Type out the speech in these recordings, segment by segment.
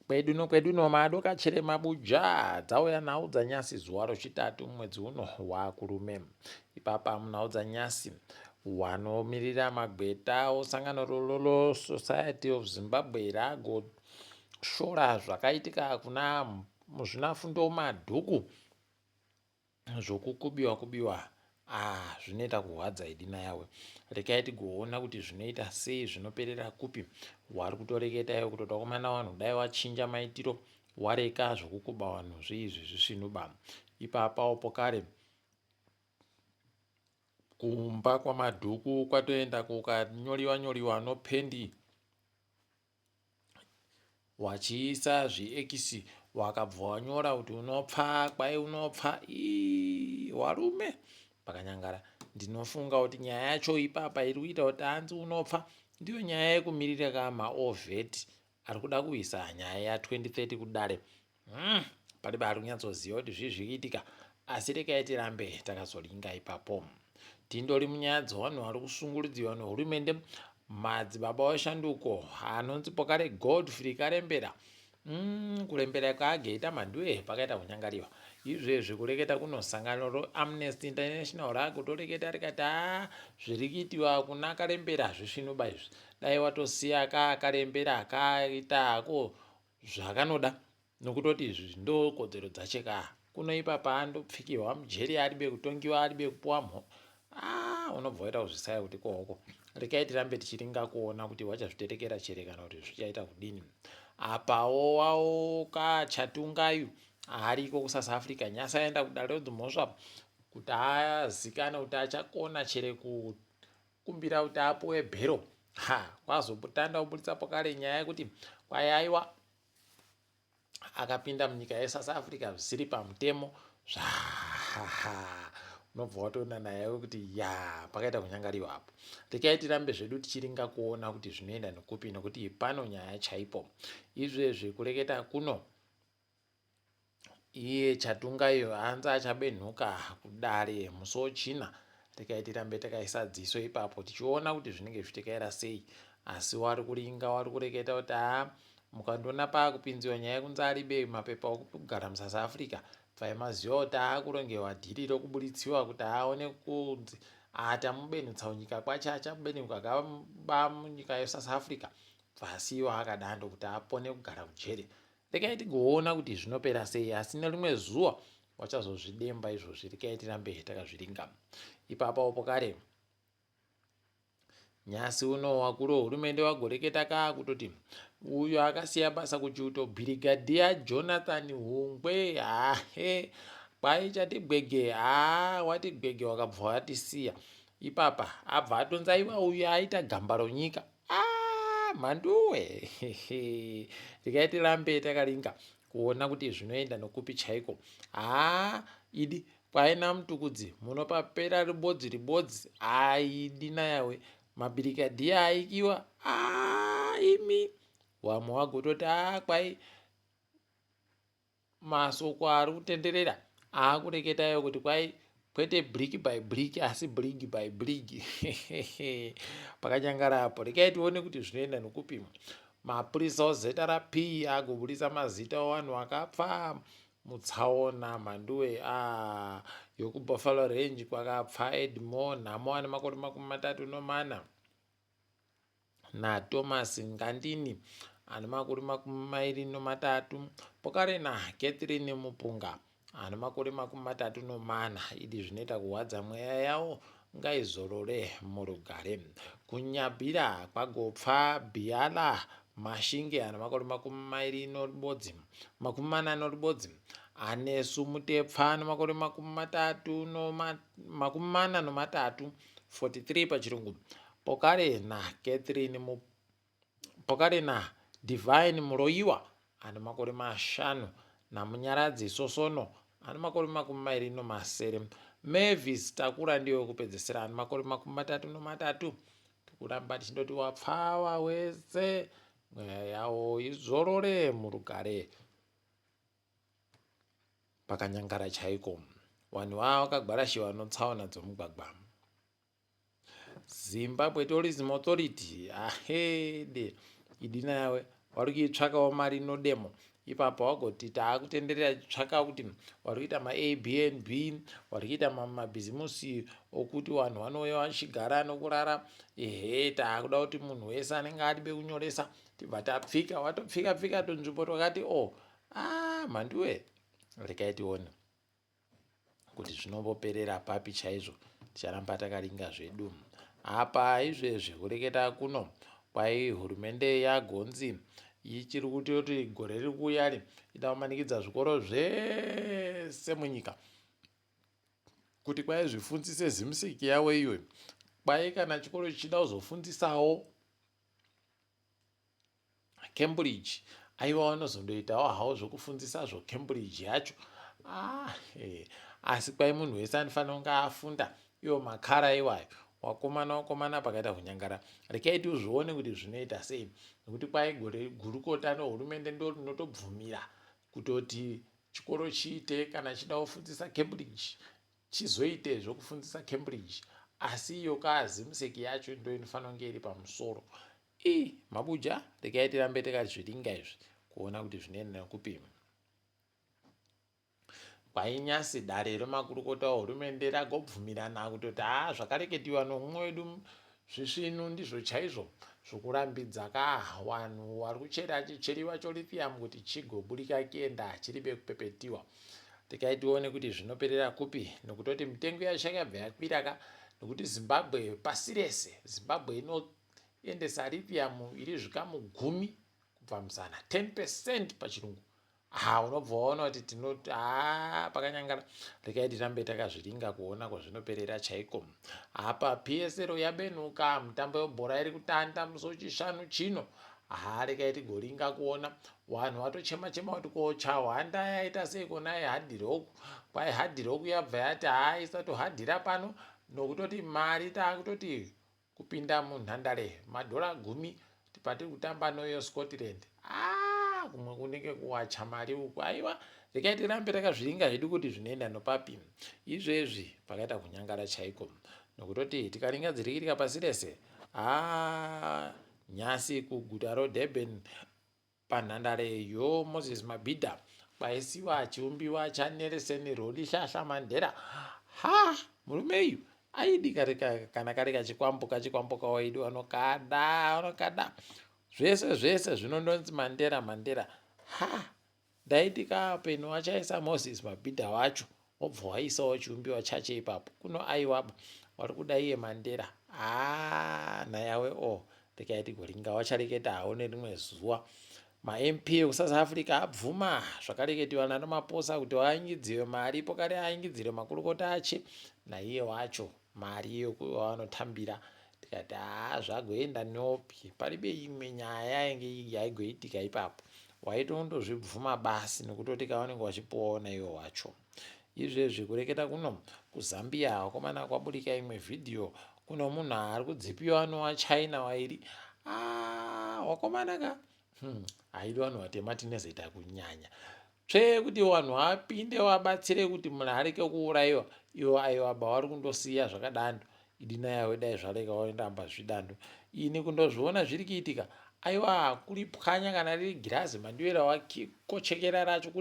kweduno madoka chere mabuja dzauya nhau dzanyasi zuva rechitatu mwedzi uno wakurume. Ipapa munhau dzanyasi wanomiririra magweta osangano rolo Society of Zimbabwe ragoshora zvakaitika kuna muzvinafundo madhuku zvokukubiwa zvinoita kuhwadza idina yawe. Rekai tigoona kuti zvinoita sei, zvinoperera kupi. Wari kutoreketa iwe kutoda kumana vanhu dai wachinja maitiro wareka zvokukuba vanhu zviizvi zvisvinuba. Ipapawo pokare kumba kwamadhuku kwatoenda kukanyoriwa nopendi wachiisa zviekisi wakabva wanyora kuti unopfa kwai unopfa warume pakanyangara. Ndinofunga kuti nyaya yacho ipapa iri kuita kuti hanzi unopfa ndiyo nyaya yekumirira kamaovheti ari kuda kuisa nyaya ya2030 kudare. Pari bari kunyatsoziva kuti zvizviitika, asi rekai tirambe takazolinga ipapo. Tindori munyaya dzevanhu vari kusungurudziwa nehurumende. Madzibaba veshanduko anonzi pokare Godfrey Karembera kurembera kwaageita manduwe pakaita kunyangariwa. Izvezvi kureketa kuno sangano roAmnesty International rakutoreketa rikati zviri kuitiwa kuna Karembera zvisvinuba izvi. Dai watosiya Karembera akaita hako zvakanoda nokutoti izvi ndo kodzero dzache kuno ipapa andopfekirwa mujeri aribe kutongiwa aribe kupuwa mho. Unobva waita kuzvisaya kuti kohoko. Rekai tirambe tichiringa kuona kuti wachazviterekera chere kana kuti zvichaita kudini. Apawo wawo kachatungayu ariko kuSouth Africa nyasa aenda kudare dzimhosva kuti azikana kuti achakona chere kukumbira kuti apuwe bhero. Kwazopotanda kubuditsa pokare nyaya yekuti kwai aiwa akapinda munyika yeSouth Africa zvisiri pamutemo. Unobva watoona naye kuti pakaita kunyangariwa apo. Rekai tirambe zvedu tichiringa kuona kuti zvinoenda nekupi, nokuti pano nyaya chaipo. Izvezvi kureketa kuno iye chatungayo hanzi achabenhuka kudare musi wochina. Rekai tirambe takaisa dziso ipapo tichiona kuti zvinenge zvichitekaira sei. Asi wari kuringa wari kureketa kuti mukandoona paakupinziwa nyaya yekunzi aribe mapepa okugara muSouth Africa, bvai maziva kuti akurongewa dhiri rokubuditsiwa kuti aone kunzi atamubenutsa munyika kwacho achamubenuka akaba munyika yeSouth Africa, bvasiwa akadando kuti apone kugara kujere. Rekai tigoona kuti zvinopera sei, asi nerimwe zuva wachazozvidemba izvozvi. Rekai tirambe takazviringa. Ipapo pokare nyasi uno wakuru hurumende wagoreketa kutoti uyo akasiya basa kuchiuto Brigadier Jonathan Hungwe kwai chati gwege wati gwege wakabva watisiya. Ipapa abva atonzaiwa uyo aita gamba ronyika mhanduwe. Rekai tirambe takaringa kuona kuti zvinoenda nokupi chaiko. Idi kwaina mutukudzi munopapera ribodzi idina yawe mabirikadhiya aikiwa imi wamwe wagototi kwai masoko ari kutenderera akureketayo kuti kwai kwete brick by brick asi brig by brig. Pakanyangara apo. Rekai tione kuti zvinoenda nokupi. Mapurisa ozeta raP agobudisa mazita avanhu vakapfa mutsaona mhanduwe yokuBuffalo Range kwakapfa Edmore Nhamo ane makore 34 naThomas Ngandini ane makore 23 pokare naCatherine Mupunga ane makore 34. Idi zvinoita kuhwadza mweya yawo ngaizorore murugare. Kunyabhira kwagopfa Biala Mashinge ane makore 40 anesu Mutepfa ane makore 43 pachirungu. Pokare na Divine Muroyiwa ane makore 5 naMunyaradzi Sosono ane makore 27. Mavis Takura ndiyo wekupedzisira ane makore 33. Tikuramba tichindoti wapfawa wese mweya yawo izorore murugare. Pakanyangara chaiko. Vanhu vakagwarashiwa notsaona dzomugwagwa. Zimbabwe Tourism Authority idina yawe wari kuitsvakawo mari inodemo, ipapo wagoti taakutenderera tsvaka kuti wari kuita maAbnB, wari kuita mabhizimusi okuti vanhu vanouya vachigara nokurara. Taakuda kuti munhu wese anenge aribe kunyoresa tibva tapfika, watopfika tunzvimbo twakati mhanduwe, rekai tione kuti zvinomboperera papi chaizvo. Ticharamba takaringa zvedu apa. Izvezvi kureketa kuno kwai hurumende yagonzi ichiri kuti gore riri kuuya ida kumanikidza zvikoro zvese munyika kuti kwai zvifundzise zimusiki yawo iwe. Kwai kana chikoro chichida kuzofundisawo Cambridge, aiwa vanozondoitawo hawo zvokufundisa Cambridge yacho. Asi kwai munhu wese anofanira kunge afunda, iwo makara iwayo, wakomana pakaita kunyangara. Rekai tizvione kuti zvinoita sei, nekuti kwai gurukota nehurumende ndo rinotobvumira kutoti chikoro chiite kana chida kufundisa Cambridge chizoite zvokufundisa Cambridge, asi iyo zimuseki yacho ndo inofanira kunge iri pamusoro. Mabuja, rekai tirambe takazviringa izvi kuona kuti zvinoenda nekupi. Kwainyasi dare remakurukota hurumende ragobvumirana kutoti zvakareketiwa nomumwe wedu zvisvinu ndizvo chaizvo zvokurambidza vanhu vari kuchera chicheriwa chorithium kuti chigoburika kienda chiribe kupepetiwa. Rekai tione kuti zvinoperera kupi, nekutoti mitengo yacho yakabva yakwira nekuti Zimbabwe pasi rese, Zimbabwe inoendesa lithium iri zvikamu 10 kubva muzana, 10% pachirungu. Unobva waona kuti tinoti pakanyangara. Rekai tirambe takazviringa kuona kwazvinoperera chaiko. Apa PSL yabenuka, mutambo webhora iri kutanda musi wechishanu chino. Rekai tigoringa kuona vanhu vatochema kuti kocha Hwanda yaita sei kona yeHard Rock. Kwai Hard Rock yabva yati isatohadhira pano nokutoti mari taakutoti kupinda munhandare $10 tipati kutamba noyo Scotland. Kumwe kunenge kuwacha mari uku. Aiwa, rekai tirambe takazviringa hedu kuti zvinoenda nopapi. Izvezvi pakaita kunyangara chaiko, nokutoti tikaringa dzirikirika pasi rese. Nyasi kuguta roDurban panhandare Moses Mabhida kwaisiwa achiumbiwa chaNelson Rolihlahla Mandela. Murume uyu aidika kana kari kachikwambuka waidu vanokada zvese zvinondonzi Mandela. Ndaiti kapeno wachaisa Moses Mabhida wacho wobva waisawo chiumbiwa chache ipapo. Kuno aiwaba wari kuda iye Mandela. Nayawe rekai tigoringa wachareketa hawo nerimwe zuva. maMP ekusouth Africa abvuma zvakareketiwa nanomaposa kuti waingidziwe mari pokare aingidzire makurukota ache naiye wacho mari yokuvanotambira. Tikati zvagoenda nopi, paribe imwe nyaya yaigoitika ipapo, waitondozvibvuma basi nekutoti kavanenge vachipowawo naiwo wacho. Izvezvi kureketa kuno kuZambia wakomana kwaburika imwe vhidhiyo kuno munhu ari kudzipiwa nowaChina wairi. Wakomana haidi vanhu vatema tinezoita kunyanya kuti vanhu vapinde vabatsire kuti munhu areke kuurayiwa, iwo aiwaba vari kundosiya zvakadando. Idina yawe dai zvareka waendamba zvidando ini kundozviona zviri kuitika. Aiwa, kuripwanya kana riri girazi mandiwera wakochekera racho,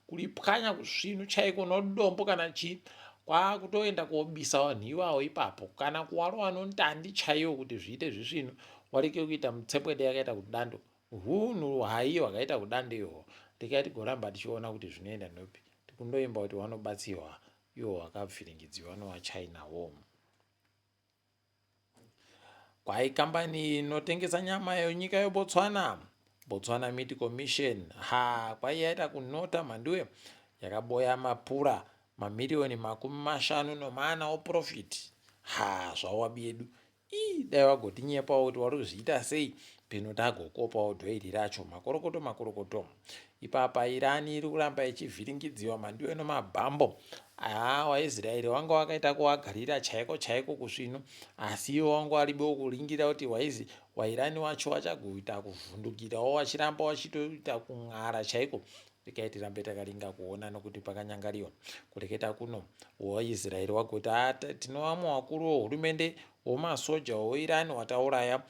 kuripwanya kusvinu chaiko nodombo kana chii, kwakutoenda kobisa vanhu iwawo ipapo, kana kuwaro vanondandi chaiwo kuti zviite zvisvinu. Wareke kuita mutsepwede yakaita kudando, hunhu hai hwakaita kudando ihwo. Rekai tigoramba tichiona kuti zvinoenda nopi, tikundoimba kuti wanobatsirwa iwo wakabviringidziwa nowaChina wo. Kwai kambani inotengesa nyama yenyika yeBotswana Meat Commission kwai yaita kunota mhanduwe, yakaboya mapura mamiriyoni 50 oprofiti. Zvawabi yedu dai wagotinyepawo kuti wari kuzviita sei peno tagokopawo dhoiri racho. Makorokoto ipapa Irani iri kuramba ichivhiringidziwa mhanduwe nomabhambo. waIsraeri wanga wakaita kuwagarira chaiko kusvino, asi iwo wanga waribo kuringira kuti waIrani wacho wachagoita kuvhundukirawo wachiramba wachitoita kun'ara chaiko. Rekai tirambe takaringa kuona nokuti pakanyangariwa. Kureketa kuno waIsraeri wagoti tinova wakuru wehurumende wemasoja weIrani watauraya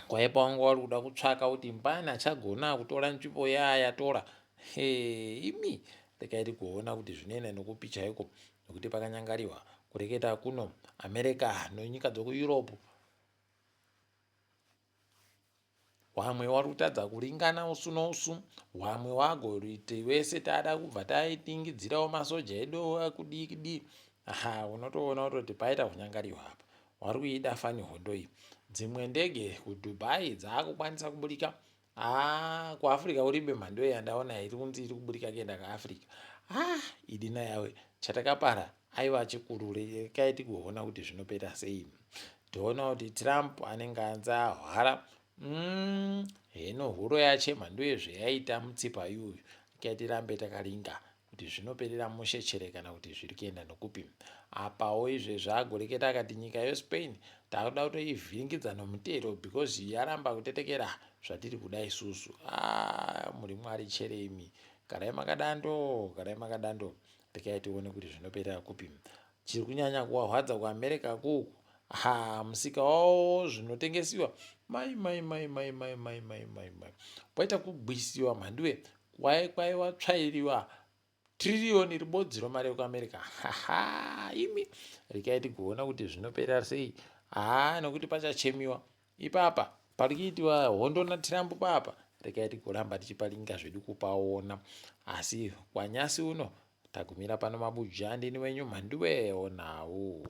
kwaipa wanga wari kuda kutsvaka kuti mbani achagona kutora nzvimbo yayatora. Imi rekaiti kuona kuti zvinoenda nekupi chaiko, nokuti pakanyangariwa kureketa kuno America nenyika dzekuEurope wamwe wari kutadza kuringana usu nousu, wamwe wagoriti wese tada kubva taidingidzirawo masoja edu kudiki. Unotoona kutoti paita kunyangariwa apa. Wari kuida fani hondo iyi. Dzimwe ndege kuDubai dzakukwanisa kuburika. KuAfrica uribe mhando yandaona iri kunzi iri kuburika kuenda kuAfrica. Idina yawe chatakapara aiva chikuru. Rekaiti kuona kuti zvinopera sei. Toona kuti Trump anenge anza hwara. Heno huro yache mhando yezvayaita mutsipa iyoyo rekaiti rambe takaringa kuti zvinoperera mushechere kana kuti zviri kuenda nokupi. Apawo izvezvi agoreketa akati nyika yeSpain takuda kutoivhiringidza nomutero because yaramba kutetekera zvatiri kuda isusu. Muri Mwari chere imi. Garai makadando. Rekai tione kuti zvinoperera kupi. Chiri kunyanya kuwahwadza kuAmerica kuku. Musika wavo zvinotengesiwa mai. Kwaita kugwisiwa mhanduwe kwaiwatsvairiwa tririyoni ribodzi romari kuAmerica. Imi rekaiti kuona kuti zvinoperera sei. Nokuti pachachemiwa ipapa pari kuitiwa hondo naTrump papa. Rekaiti kuramba tichiparinga zvedu kupaona. Asi kwanyasi uno tagumira pano mabuja. Ndini wenyu mhanduwe onawo.